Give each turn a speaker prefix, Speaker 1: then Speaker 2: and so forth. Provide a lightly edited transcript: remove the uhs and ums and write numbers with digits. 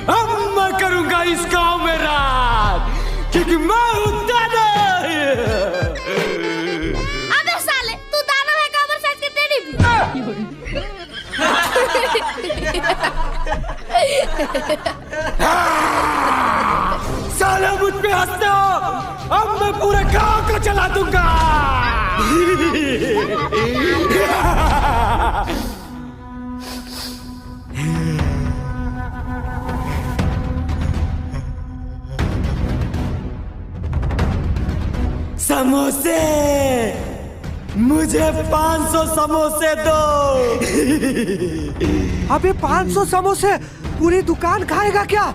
Speaker 1: अब मैं करूंगा इस गांव में राज, क्योंकि मैं हूं दानव।
Speaker 2: अबे साले, तू दानव है का साइज के टेडी भी?
Speaker 1: साले मुझ पे हंसते हो, अब मैं पूरे गांव को चला दूंगा। समोसे, मुझे 500 समोसे दो।
Speaker 3: अबे 500 समोसे पूरी दुकान खाएगा क्या?